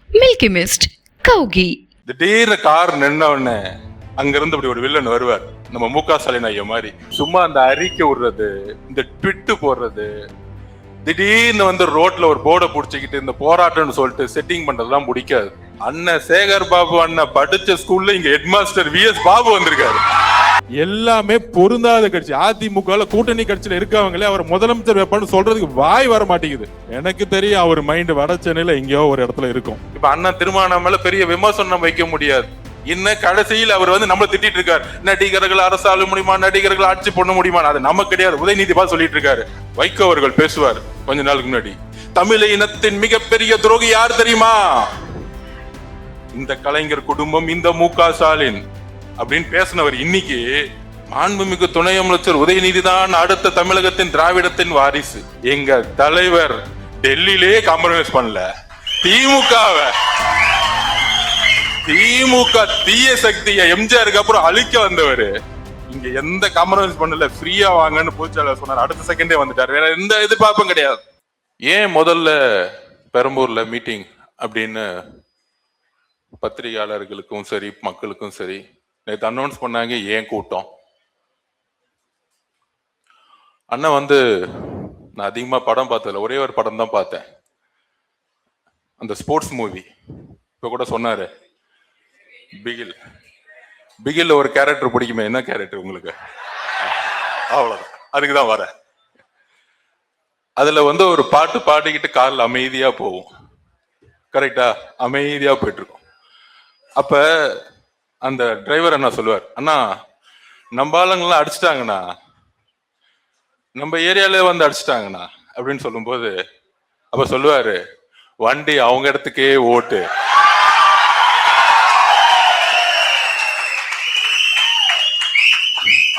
Milky mist, கௌகி. திடீர்னு car நின்ன உடனே அங்கிருந்து இப்படி ஒரு வில்லன் வருவார், நம்ம முக ஸ்டாலின் ஐயா மாதிரி. சும்மா அந்த அறிக்கை விடுறது, இந்த ட்விட்டு போடுறது, திடீர்னு வந்து ரோட்ல ஒரு போர்டை புடிச்சுக்கிட்டு இந்த போராட்டம்னு சொல்லிட்டு செட்டிங் பண்றதுலாம் பிடிக்காது. அண்ணன் சேகர் பாபு அண்ணன் படிச்ச ஸ்கூல்ல இங்க ஹெட்மாஸ்டர் VS பாபு வந்திருக்காரு. எல்லாமே பொருந்தாத கட்சி. அதிமுக கூட்டணி கட்சியில இருக்கவங்களே அவர் முதலமைச்சர் வைப்பான்னு சொல்றதுக்கு வாய் வர மாட்டேங்குது. எனக்கு தெரியும் அவர் மைண்ட் வட சென்னையில எங்கேயோ ஒரு இடத்துல இருக்கும். இப்ப அண்ணன் திருமாவளவன் மேல பெரிய விமர்சனம் வைக்க முடியாது. இன்னும் கடைசியில் அவர் வந்து நம்மள திட்டிட்டு இருக்காரு, நடிகர்கள் அரசாள முடியுமா, நடிகர்கள் ஆட்சி பண்ண முடியுமா. அது நமக்கு கிடையாது, உதயநிதி பா சொல்லிட்டு இருக்காரு. வைகோ அவர்கள் பேசுவார் கொஞ்ச நாளுக்கு முன்னாடி, தமிழ் இனத்தின் மிகப்பெரிய துரோகி யார் தெரியுமா? இந்த கலைஞர் குடும்பம், இந்த முக ஸ்டாலின் அப்படின்னு பேசினவர் இன்னைக்கு மாண்புமிகு துணை அமைச்சர் உதயநிதி தான் அடுத்த தமிழகத்தின் திராவிடத்தின் வாரிசு. எங்க தலைவர் டெல்லியிலே காம்ப்ரமைஸ் பண்ணல. திமுக தீய சக்தியை எம்ஜிஆருக்கு அப்புறம் அழிக்க வந்தவர். இங்க எந்த காம்ப்ரமைஸ் பண்ணல, ஃப்ரீயா வாங்கன்னு பொதுச்செயலாளர் சொன்னார். அடுத்த செகண்டே வந்துட்டார். வேற எந்த எதிர்பார்ப்பும் கிடையாது. ஏன் முதல்ல பெரம்பூர்ல மீட்டிங் அப்படின்னு பத்திரிகையாளர்களுக்கும் சரி மக்களுக்கும் சரி நேற்று அனௌன்ஸ் பண்ணாங்க. ஏன் கூட்டம்? அண்ணன் வந்து நான் அதிகமா படம் பார்த்ததில்ல, ஒரே ஒரு படம் தான் பார்த்தேன், அந்த ஸ்போர்ட்ஸ் மூவி. இப்ப கூட சொன்னாரு பிகில் ஒரு கேரக்டர் பிடிக்குமே. என்ன கேரக்டர் உங்களுக்கு? அவ்வளவுதான், அதுக்குதான் வர. அதுல வந்து ஒரு பாட்டு பாடிக்கிட்டு கார்ல அமைதியா போவோம், கரெக்டா? அமைதியா போயிட்டு இருக்கோம். அப்ப அந்த டிரைவர் என்ன சொல்லுவார், அண்ணா நம்ம ஆளுங்கெல்லாம் அடிச்சிட்டாங்கண்ணா, நம்ம ஏரியாலே வந்து அடிச்சிட்டாங்கண்ணா அப்படின்னு சொல்லும்போது அப்ப சொல்லுவாரு, வண்டி அவங்க இடத்துக்கே ஓட்டு.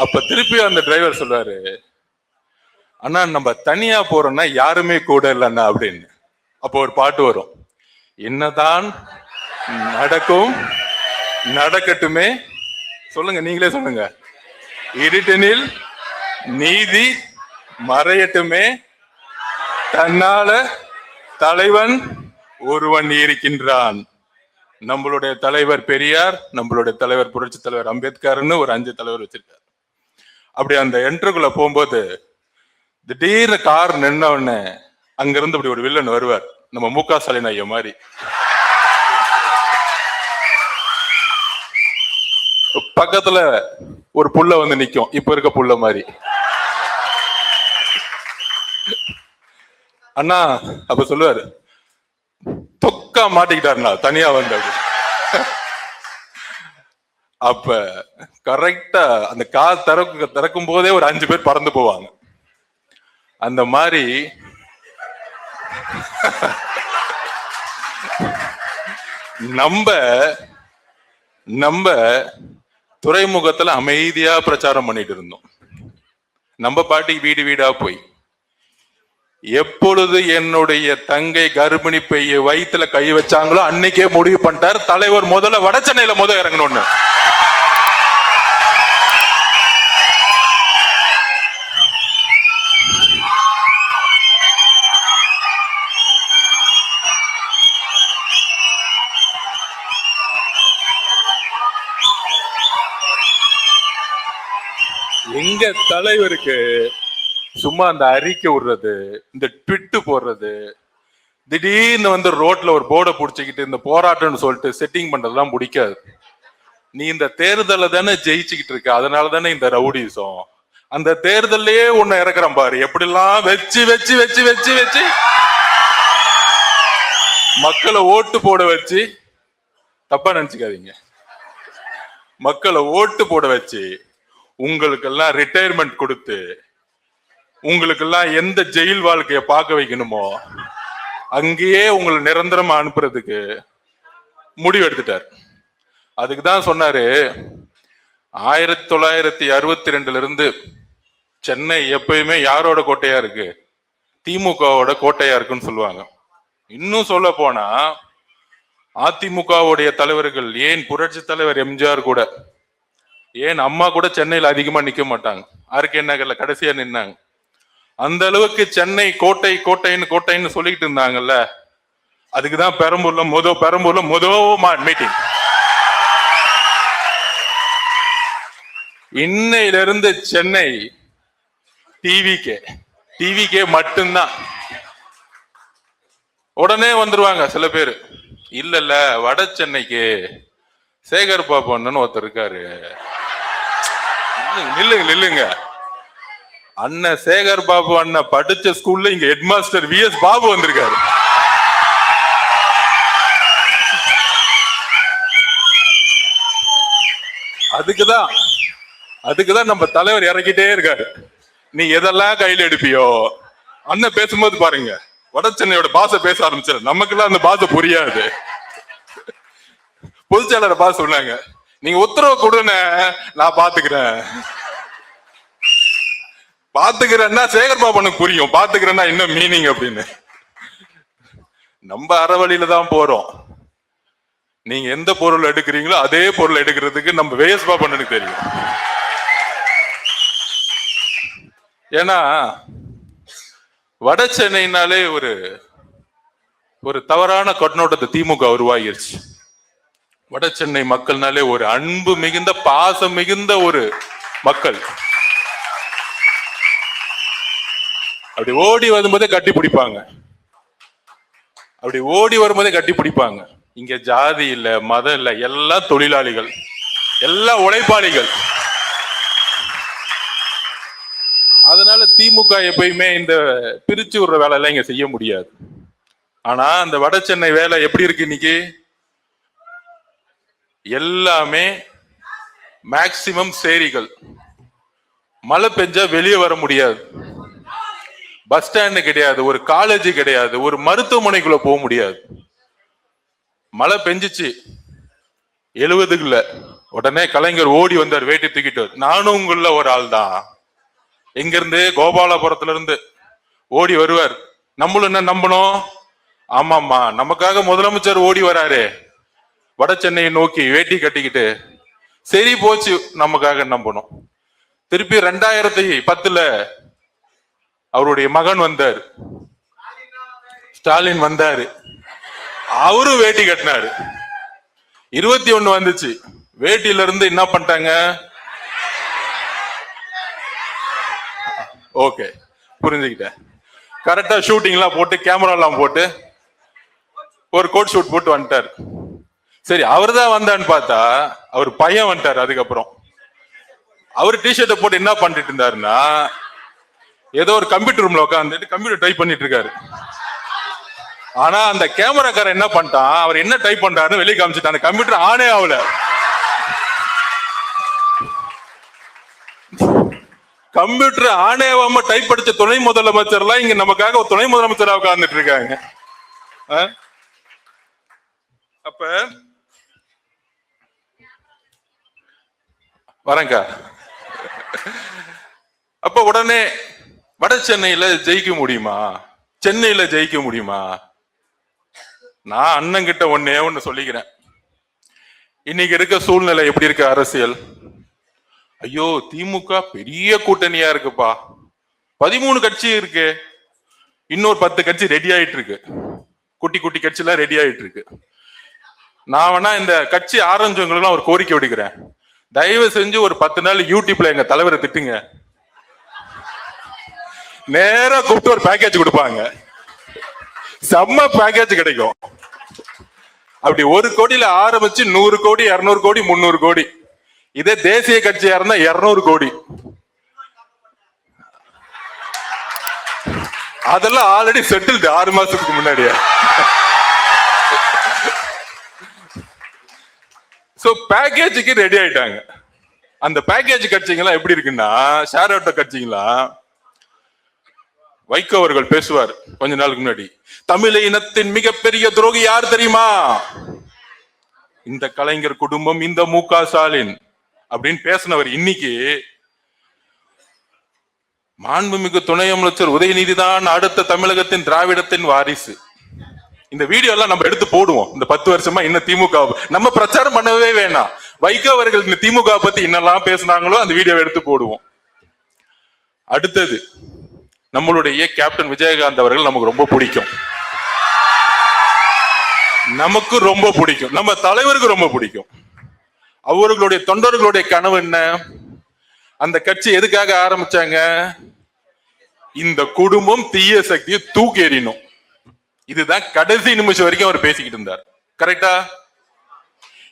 அப்ப திருப்பி அந்த டிரைவர் சொல்லுவாரு, அண்ணா நம்ம தனியா போறோம்னா யாருமே கூட இல்லைண்ணா அப்படின்னு. அப்போ ஒரு பாட்டு வரும், என்னதான் நடக்கும் நடக்கட்டுமே, சொல்லுங்க நீங்களே சொல்லுங்க, இருட்டனில் நீதி மறையட்டுமே, தன்னால தலைவன் ஒருவன் இருக்கின்றான். நம்மளுடைய தலைவர் பெரியார், நம்மளுடைய தலைவர் புரட்சி தலைவர் அம்பேத்கர்னு ஒரு 5 தலைவர் வச்சிருக்காரு. அப்படி அந்த என்ட்ருக்குள்ள போகும்போது திடீர்னு கார் நின்ன உடனே அங்கிருந்து இப்படி ஒரு வில்லன் வருவார், நம்ம முக ஸ்டாலின் ஐயா மாதிரி. பக்கத்துல ஒரு புள்ள வந்து நிக்கும், இப்ப இருக்க புள்ள மாதிரி. அண்ணா அப்ப சொல்லுவாரு, தொக்கா மாட்டிக்கிட்டாருண்ணா தனியா வந்து. அப்ப கரெக்டா அந்த கார் திறக்கும் போதே ஒரு 5 பேர் பறந்து போவாங்க. அந்த மாதிரி நம்ம துறைமுகத்துல அமைதியா பிரச்சாரம் பண்ணிட்டு இருந்தோம். நம்ம பாட்டிக்கு வீடு வீடா போய், எப்பொழுது என்னுடைய தங்கை கர்ப்பிணி பைய வயிற்றுல கை வச்சாங்களோ அன்னைக்கே முடிவு பண்ணிட்டார் தலைவர் முதல்ல வட சென்னையில இறங்கணும்னு. எங்க தலைவருக்கு சும்மா அந்த அறிக்கை விடுறது, இந்த ட்விட்டு போடுறது, திடீர்னு வந்து ரோட்ல ஒரு போர்டை புடிச்சுக்கிட்டு இந்த போராட்டம்னு சொல்லிட்டு செட்டிங் பண்றதுலாம் பிடிக்காது. நீ இந்த தேர்தலை தானே ஜெயிச்சுக்கிட்டு இருக்க, அதனால தானே இந்த ரவுடிசம். அந்த தேர்தலே உன்னை இறக்குறான் பாரு, எப்படிலாம் வச்சு வச்சு வச்சு வச்சு வச்சு மக்களை ஓட்டு போட வச்சு, தப்பா நினைச்சுக்காதீங்க, மக்களை ஓட்டு போட வச்சு உங்களுக்கெல்லாம் ரிட்டையர்மெண்ட் கொடுத்து உங்களுக்கெல்லாம் எந்த ஜெயில் வாழ்க்கைய பார்க்க வைக்கணுமோ அங்கேயே உங்களை நிரந்தரமா அனுப்புறதுக்கு முடிவு எடுத்துட்டார். அதுக்குதான் சொன்னாரு, 1962 இருந்து சென்னை எப்பயுமே யாரோட கோட்டையா இருக்கு? திமுகவோட கோட்டையா இருக்குன்னு சொல்லுவாங்க. இன்னும் சொல்ல போனா அதிமுகவுடைய தலைவர்கள், ஏன் புரட்சி தலைவர் எம்ஜிஆர் கூட, ஏன் அம்மா கூட சென்னையில் அதிகமா நிக்க மாட்டாங்க, ஆர்கே நகர்ல கடைசியா நின்னாங்க. அந்த அளவுக்கு சென்னை கோட்டைன்னு சொல்லிட்டு இருந்தாங்கல்ல, அதுக்குதான் பெரம்பூர்ல முத மீட்டிங். இன்னையிலிருந்து சென்னை டிவிக்கே மட்டும்தான். உடனே வந்துருவாங்க சில பேர். இல்ல வட சென்னைக்கு சேகர் பாபு அண்ணன் ஒருத்தர் இருக்காரு. நில்லுங்க. அண்ணன் சேகர் பாபு அண்ணன் படிச்ச ஸ்கூல்ல இங்க ஹெட் மாஸ்டர் விஎஸ் பாபு வந்திருக்காரு. அதுக்குதான் நம்ம தலைவர் இறக்கிட்டே இருக்காரு. நீ எதெல்லாம் கையில எடுப்பியோ அண்ணன் பேசும்போது பாருங்க, வட சென்னையோட பாச பேச ஆரம்பிச்சாரு. நமக்கெல்லாம் அந்த பாச புரியாது. பொதுச்செயலாளர் பாச சொன்னாங்க, நீங்க உத்தரவு கொடுன நான் பாத்துக்கிறேன்னா சேகர் பாபனுக்கு புரியும், பாத்துக்கிறேன்னா என்ன மீனிங் அப்படின்னு. நம்ம அறவழியில தான் போறோம். நீங்க எந்த பொருள் எடுக்கிறீங்களோ அதே பொருள் எடுக்கிறதுக்கு நம்ம வேஸ் பாபனுக்கு தெரியும். ஏன்னா வட சென்னைனாலே ஒரு தவறான கண்ணோட்டத்தை திமுக உருவாகிருச்சு. வட சென்னை மக்கள்னாலே ஒரு அன்பு மிகுந்த பாசம் மிகுந்த ஒரு மக்கள். அப்படி ஓடி வரும்போதே கட்டி பிடிப்பாங்க. இங்க ஜாதி இல்ல, மதம் இல்ல, எல்லாம் தொழிலாளிகள், எல்லாம் உழைப்பாளிகள். அதனால திமுக எப்பயுமே இந்த பிரிச்சு விடுற வேலை எல்லாம் இங்க செய்ய முடியாது. ஆனா அந்த வட சென்னை வேலை எப்படி இருக்கு இன்னைக்கு? எல்லாமே மேக்சிமம் சேரிகள். மழை பெஞ்சா வெளியே வர முடியாது, பஸ் ஸ்டாண்டு கிடையாது, ஒரு காலேஜ் கிடையாது, ஒரு மருத்துவமனைக்குள்ள போக முடியாது. மழை பெஞ்சிச்சு 70க்குள்ள, உடனே கலைஞர் ஓடி வந்தார் வேட்டி தூக்கிட்டு. நானும் உங்கள ஒரு ஆள் தான். எங்க இருந்து? கோபாலபுரத்துல இருந்து ஓடி வருவார். நம்மளும் என்ன நம்பணும்? ஆமாமா, நமக்காக முதலமைச்சர் ஓடி வராரு வட சென்னையை நோக்கி வேட்டி கட்டிக்கிட்டு. சரி போச்சு, நமக்காக நம்பணும். திருப்பி 2010 அவருடைய மகன் வந்தார், ஸ்டாலின் வந்தாரு, அவரும் வேட்டி கட்டினாரு. 21 வந்துச்சு, வேட்டியில இருந்து என்ன பண்ணிட்டாங்க? ஓகே, புரிஞ்சுக்கிட்டேன். கரெக்டா ஷூட்டிங் எல்லாம் போட்டு கேமரா எல்லாம் போட்டு ஒரு கோட் ஷூட் போட்டு வந்துட்டார். சரி, அவர் தான் வந்தான்னு பார்த்தா அவர் பையன் வந்துட்டார். அதுக்கப்புறம் அவர் டிஷர்ட்டை போட்டு என்ன பண்ணிட்டு இருந்தாருன்னா, ஏதோ ஒரு கம்ப்யூட்டர் ரூம்ல உட்காந்துட்டு கம்ப்யூட்டர் டைப் பண்ணிட்டு இருக்காரு. ஆனா அந்த கேமராக்காரன் என்ன பண்ணிட்டான், அவர் என்ன டைப் பண்றாருன்னு வெளியே காமிச்சிட்டான். அந்த கம்ப்யூட்டர் ஆனே ஆகல. கம்ப்யூட்டர் ஆனேவாம டைப் படிச்ச துணை முதலமைச்சர் எல்லாம் இங்க நமக்காக ஒரு துணை முதலமைச்சரா உட்கார்ந்துட்டு இருக்காங்க. அப்ப வரங்க. அப்ப உடனே வட சென்னையில ஜெயிக்க முடியுமா? சென்னையில ஜெயிக்க முடியுமா? நான் அண்ணன் கிட்ட ஒண்ணு சொல்லிக்கிறேன். இன்னைக்கு இருக்க சூழ்நிலை எப்படி இருக்கு? அரசியல், ஐயோ திமுக பெரிய கூட்டணியா இருக்குப்பா, 13 கட்சி இருக்கு, இன்னொரு 10 கட்சி ரெடி ஆயிட்டு இருக்கு, குட்டி குட்டி கட்சி எல்லாம் ரெடி ஆயிட்டு இருக்கு. நான் வேணா இந்த கட்சி ஆரம்பிச்சவங்களும் ஒரு கோரிக்கை விடுக்கிறேன். தயவு செஞ்சு ஒரு 10 நாள் யூடியூப்ல எங்க தலைவரை திட்டுங்க. நேரா கூப்பிட்டு ஒரு பேக்கேஜ் கொடுப்பாங்க, செம்ம பேக்கேஜ் கிடைக்கும். அப்படி 1 கோடியில ஆரம்பிச்சு 100 கோடி 200 கோடி 300 கோடி. இதே தேசிய கட்சியா இருந்தா 200 கோடி. அதெல்லாம் ஆல்ரெடி செட்டில்டு 6 மாசத்துக்கு முன்னாடியே. சோ பேக்கேஜுக்கு ரெடி ஆயிட்டாங்க. அந்த பேக்கேஜ் கட்சிங்களா எப்படி இருக்குன்னா, ஷேர் ஆட்டோ கட்சிங்களா, வைகோ அவர்கள் பேசுவார் கொஞ்ச நாளுக்கு முன்னாடி, தமிழ் இனத்தின் மிகப்பெரிய துரோகி யார் தெரியுமா? இந்த கலைஞர் குடும்பம், இந்த மு.க. ஸ்டாலின் அப்படின்னு பேசினவர் இன்னைக்கு மாண்புமிகு துணை அமைச்சர் உதயநிதி தான் அடுத்த தமிழகத்தின் திராவிடத்தின் வாரிசு. இந்த வீடியோ எல்லாம் நம்ம எடுத்து போடுவோம். இந்த 10 வருஷமா இன்னும் திமுக நம்ம பிரச்சாரம் பண்ணவே வேணாம். வைகோ அவர்கள் இந்த திமுக பத்தி என்னெல்லாம் பேசினாங்களோ அந்த வீடியோவை எடுத்து போடுவோம். அடுத்தது, நம்மளுடைய கேப்டன் விஜயகாந்த் அவர்கள் நமக்கு ரொம்ப பிடிக்கும். நமக்கு ரொம்ப பிடிக்கும், நம்ம தலைவருக்கு ரொம்ப பிடிக்கும். அவர்களுடைய தொண்டர்களுடைய கனவு என்ன? அந்த கட்சி எதுக்காக ஆரம்பிச்சாங்க? இந்த குடும்பம் தீய சக்தியை தூக்கி எறியணும். இதுதான் கடைசி நிமிஷம் வரைக்கும் அவர் பேசிக்கிட்டு இருந்தார். கரெக்டா?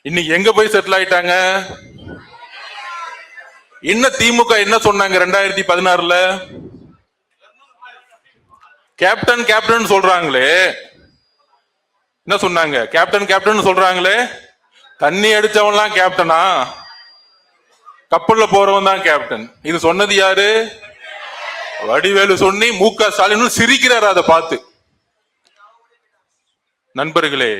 இன்னைக்கு எங்க போய் செட்டில் ஆயிட்டாங்க? என்ன திமுக என்ன சொன்னாங்க 2016ல? கேப்டன் கேப்டன் சொல்றாங்களே, என்ன சொன்னாங்க? கேப்டன் கேப்டன் சொல்றாங்களே, தண்ணி அடிச்சவன்லாம் கேப்டனா? கப்பல்ல போறவன் தான் கேப்டன். இது சொன்னது யாரு? வடிவேலு சொன்னி மு.க. ஸ்டாலின் சிரிக்கிறார் அதை பார்த்து. நண்பர்களே,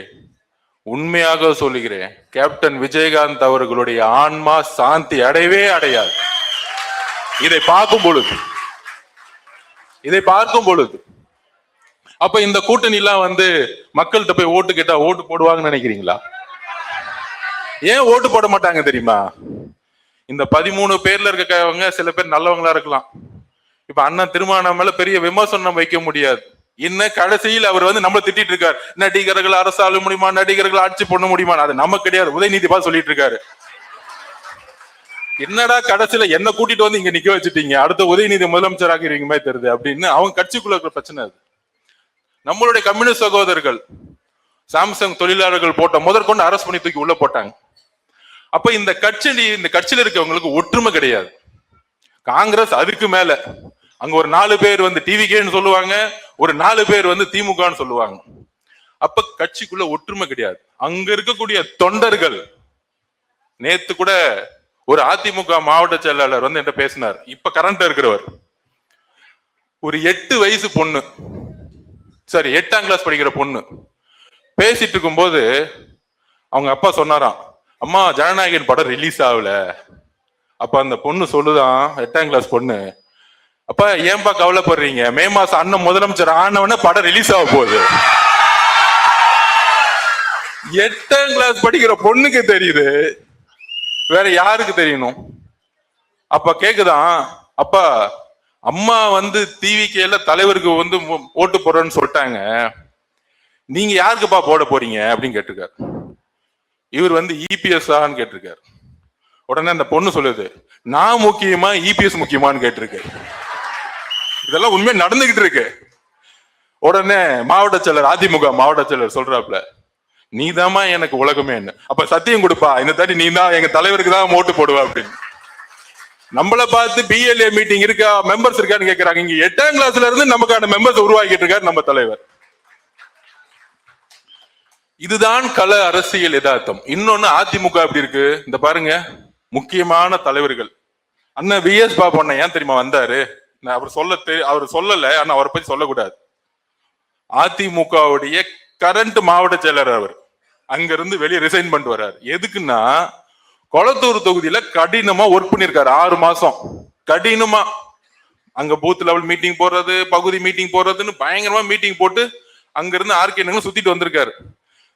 உண்மையாக சொல்லுகிறேன், கேப்டன் விஜயகாந்த் அவர்களுடைய ஆன்மா சாந்தி அடையவே அடையாது. இதை பார்க்கும் பொழுது அப்ப இந்த கூட்டணி எல்லாம் மக்கள்கிட்ட போய் ஓட்டு கேட்டா ஓட்டு போடுவாங்கன்னு நினைக்கிறீங்களா? ஏன் ஓட்டு போட மாட்டாங்க தெரியுமா? இந்த 13 பேர்ல இருக்கவங்க சில பேர் நல்லவங்களா இருக்கலாம். இப்ப அண்ணன் திருமாவளவன் மேல பெரிய விமர்சனம் வைக்க முடியாது. இன்னும் கடைசியில் அவர் நம்மள திட்டிட்டு இருக்காரு, நடிகர்கள் அரசாள முடியுமா, நடிகர்கள் ஆட்சி பண்ண முடியுமா? அது நம்ம கிடையாது, உதயநிதி பா சொல்லிட்டு இருக்காரு. என்னடா கடைசியில என்ன கூட்டிட்டு இங்க நிக்க வச்சுட்டீங்க, அடுத்த உதயநிதி முதலமைச்சர் ஆகிறீங்க தெரியுது அப்படின்னு அவங்க கட்சிக்குள்ள இருக்கிற பிரச்சனை. அது நம்மளுடைய கம்யூனிஸ்ட் சகோதரர்கள் சாம்சங் தொழிலாளர்கள் போட்ட முதற்கொண்டு அரசு பண்ணி தூக்கி உள்ள போட்டாங்க. அப்ப இந்த கட்சியில இருக்கவங்களுக்கு ஒற்றுமை கிடையாது. காங்கிரஸ் அதுக்கு மேல, அங்க ஒரு 4 பேர் டிவிகேன்னு சொல்லுவாங்க, ஒரு 4 பேர் திமுகன்னு சொல்லுவாங்க. அப்ப கட்சிக்குள்ள ஒற்றுமை கிடையாது. அங்க இருக்கக்கூடிய தொண்டர்கள், நேத்து கூட ஒரு அதிமுக மாவட்ட செயலாளர் என்கிட்ட பேசினார். இப்ப கரண்ட் இருக்கிறவர், ஒரு 8 வயசு பொண்ணு, சரி 8ஆம் கிளாஸ் படிக்கிற பொண்ணு பேசிட்டு இருக்கும் போது அவங்க அப்பா சொன்னாராம், அம்மா ஜனநாயகன் படம் ரிலீஸ் ஆகல. அப்ப அந்த பொண்ணு சொல்லுதான், 8ஆம் கிளாஸ் பொண்ணு, அப்ப ஏன்பா கவலைப்படுறீங்க, மே மாசம் அண்ணன் முதலமைச்சர் ஆனவன படம் ரிலீஸ் ஆக போகுது. 8ஆம் கிளாஸ் படிக்கிற பொண்ணுக்கு தெரியுது, வேற யாருக்கு தெரியணும்? அப்ப கேக்குதான், அப்பா அம்மா டிவிக்கேல தலைவருக்கு ஓட்டு போடுறேன்னு சொல்லிட்டாங்க, நீங்க யாருக்குப்பா போட போறீங்க அப்படின்னு கேட்டிருக்காரு. இவர் இபிஎஸ் ஆன்னு கேட்டிருக்காரு. உடனே அந்த பொண்ணு சொல்லுது, நான் முக்கியமா இபிஎஸ் முக்கியமான்னு கேட்டிருக்கு. இதெல்லாம் உண்மையா நடந்துகிட்டு இருக்கு. உடனே மாவட்ட செயலர், அதிமுக மாவட்ட செயலர் சொல்றாப்ல, நீதாமா எனக்கு உலகமே என்ன, அப்ப சத்தியம் கொடுப்பா, இந்த தாட்டி நீ தான் எங்க தலைவருக்கு தான் ஓட்டு போடுவா அப்படின்னு. நம்மள பார்த்து பிஎல்ஏ மீட்டிங் இருக்கா, மெம்பர்ஸ் இருக்கான்னு கேட்கிறாங்க. இங்க 8ஆம் கிளாஸ்ல இருந்து நமக்கான மெம்பர்ஸ் உருவாக்கிட்டு இருக்காரு நம்ம தலைவர். இதுதான் கள அரசியல் யதார்த்தம். இன்னொன்னு அதிமுக அப்படி இருக்கு, இந்த பாருங்க, முக்கியமான தலைவர்கள் அண்ணன் விஎஸ் பாபு அண்ணன் ஏன் தெரியுமா வந்தாரு? அவர் சொல்லல, ஆனா அவரை பத்தி சொல்லக்கூடாது. அதிமுகவுடைய கரண்ட் மாவட்ட செயலர் அவர், அங்க இருந்து வெளியே ரிசைன் பண்ணிட்டு வர்றாரு. எதுக்குன்னா, கொளத்தூர் தொகுதியில கடினமா ஒர்க் பண்ணிருக்காரு 6 மாசம். கடினமா அங்க பூத் லெவல் மீட்டிங் போடுறது, பகுதி மீட்டிங் போடுறதுன்னு பயங்கரமா மீட்டிங் போட்டு அங்க இருந்து ஆர்கே சுத்திட்டு வந்திருக்காரு.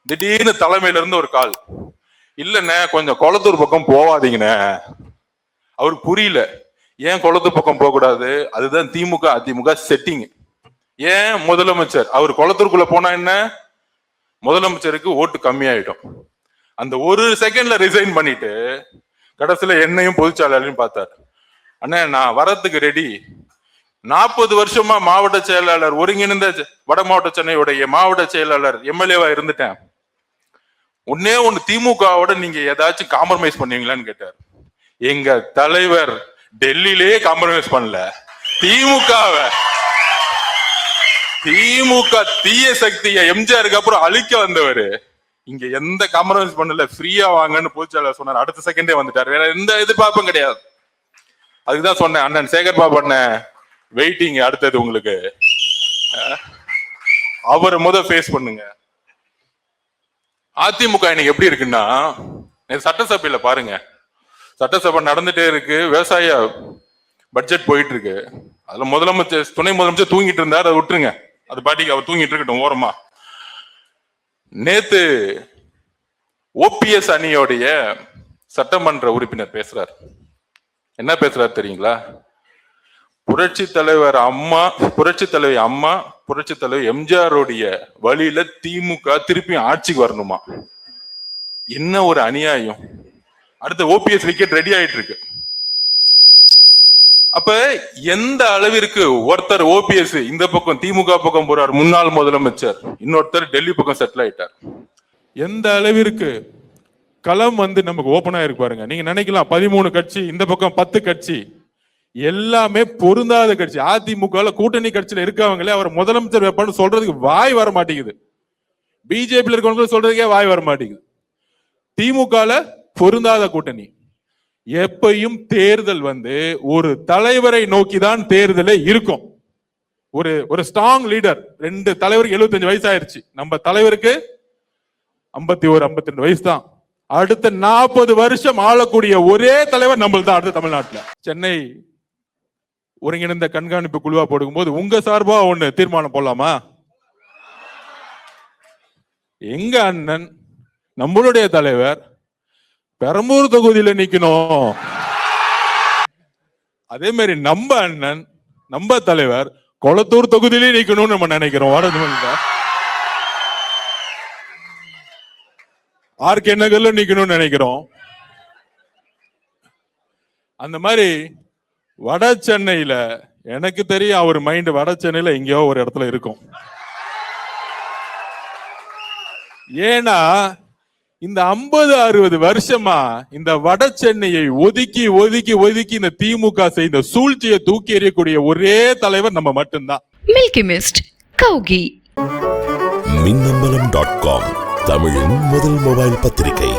திடீர்னு தலைமையில இருந்து ஒரு கால், இல்லண்ணே கொஞ்சம் கொளத்தூர் பக்கம் போவாதீங்கண்ணே. அவருக்கு புரியல, ஏன் கொளத்தூர் பக்கம் போக கூடாது, அதுதான் திமுக அதிமுக செட்டிங். ஏன் முதலமைச்சர் அவர் கொளத்தூருக்குள்ள போனா என்ன, முதலமைச்சருக்கு ஓட்டு கம்மியாயிடும். அந்த ஒரு செகண்ட்ல ரிசைன் பண்ணிட்டு கடைசியில என்னையும் பொதுச்செயலாளரையும் பார்த்தார். அண்ணா நான் வரத்துக்கு ரெடி, 40 வருஷமா மாவட்ட செயலாளர், ஒருங்கிணைந்த வட மாவட்ட சென்னையுடைய மாவட்ட செயலாளர், எம்எல்ஏவா இருந்துட்டேன். ஒன்னே ஒண்ணு, திமுகவோட நீங்க ஏதாச்சும் காம்ப்ரமைஸ் பண்ணுவீங்களான்னு கேட்டார். எங்க தலைவர் டெல்லியிலேயே காம்ப்ரமைஸ் பண்ணல, திமுக தீய சக்தியை எம்ஜிஆருக்கு அப்புறம் அழிக்க வந்தவர், இங்க எந்த காம்ப்ரமைஸ் பண்ணல, ஃப்ரீயா வாங்கன்னு பொதுச்செயலாளர் சொன்னார். அடுத்த செகண்டே வந்துட்டார், வேற எந்த எதிர்பார்ப்பும் கிடையாது. அதுக்குதான் சொன்னேன், அண்ணன் சேகர் பாபு அண்ணன் வெயிட்டிங், அடுத்தது உங்களுக்கு அவரை ஃபேஸ் பண்ணுங்க. அதிமுக இன்னைக்கு எப்படி இருக்குன்னா, சட்டசபையில பாருங்க, சட்டசபை நடந்துட்டே இருக்கு, விவசாய பட்ஜெட் போயிட்டு இருக்கு, அதுல முதலமைச்சர் துணை முதலமைச்சர் தூங்கிட்டு இருந்தார், அதை விட்டுருங்க, அது பாட்டிக்கு அவர் தூங்கிட்டு இருக்கட்டும் ஓரமா. நேத்து ஓபிஎஸ் அணியோடைய சட்டமன்ற உறுப்பினர் பேசுறார். என்ன பேசுறாரு தெரியுங்களா? புரட்சி தலைவர் அம்மா, புரட்சி தலைவி அம்மா, புரட்சி தலைவர் எம்ஜிஆருடைய வழியில திமுக திருப்பி ஆட்சிக்கு வரணுமா? என்ன ஒரு அநியாயம். அடுத்த ஓபிஎஸ் விக்கெட் ரெடி ஆயிட்டு இருக்கு. அப்ப எந்த அளவிற்கு ஒருத்தர் ஓபிஎஸ் இந்த பக்கம் திமுக பக்கம் போறார், முன்னாள் முதலமைச்சர், இன்னொருத்தர் டெல்லி பக்கம் செட்டில் ஆயிட்டார். எந்த அளவிற்கு களம் நமக்கு ஓபன் ஆயிருக்கு பாருங்க. நீங்க நினைக்கலாம் 13 கட்சி, இந்த பக்கம் 10 கட்சி, எல்லாமே பொருந்தாத கட்சி. அதிமுக கூட்டணி கட்சியில இருக்கவங்களே அவர் முதலமைச்சர் வைப்பான்னு சொல்றதுக்கு வாய் வர மாட்டேங்குது. பிஜேபி இருக்கவங்க சொல்றதுக்கே வாய் வர மாட்டேங்குது. திமுக பொருந்தாத கூட்டணி. எப்பையும் தேர்தல் ஒரு தலைவரை நோக்கிதான் தேர்தலே இருக்கும். ஒரு ஸ்ட்ராங் லீடர். 2 தலைவருக்கு 75 வயசு ஆயிருச்சு. நம்ம தலைவருக்கு 51 52 வயசு தான். அடுத்த 40 வருஷம் ஆளக்கூடிய ஒரே தலைவர் நம்மள தான் அடுத்த தமிழ்நாட்டில். சென்னை ஒருங்கிணைந்த கண்காணிப்பு குழுவா போடும் போது உங்க சார்பா ஒண்ணு தீர்மானம் போடலாமா? எங்க அண்ணன் நம்மளுடைய தலைவர் பெரம்பூர் தொகுதியில நிக்கணும். அதே மாதிரி நம்ம அண்ணன் நம்ம தலைவர் கொளத்தூர் தொகுதியிலே நிக்கணும்னு நம்ம நினைக்கிறோம். ஆர்கே நகர்ல நிக்கணும்னு நினைக்கிறோம். அந்த மாதிரி வட சென்னையில எனக்கு தெரியும் அவர் மைண்ட் வட சென்னையில எங்கேயோ ஒரு இடத்துல இருக்கும். ஏன்னா இந்த 50-60 வருஷமா இந்த வட சென்னையை ஒதுக்கி ஒதுக்கி ஒதுக்கி இந்த திமுக செய்த சூழ்ச்சியை தூக்கி எறியக்கூடிய ஒரே தலைவர் நம்ம மட்டும்தான். Milky mist கௌகி. மின்னம்பலம்.com தமிழின் முதல் மொபைல் பத்திரிகை.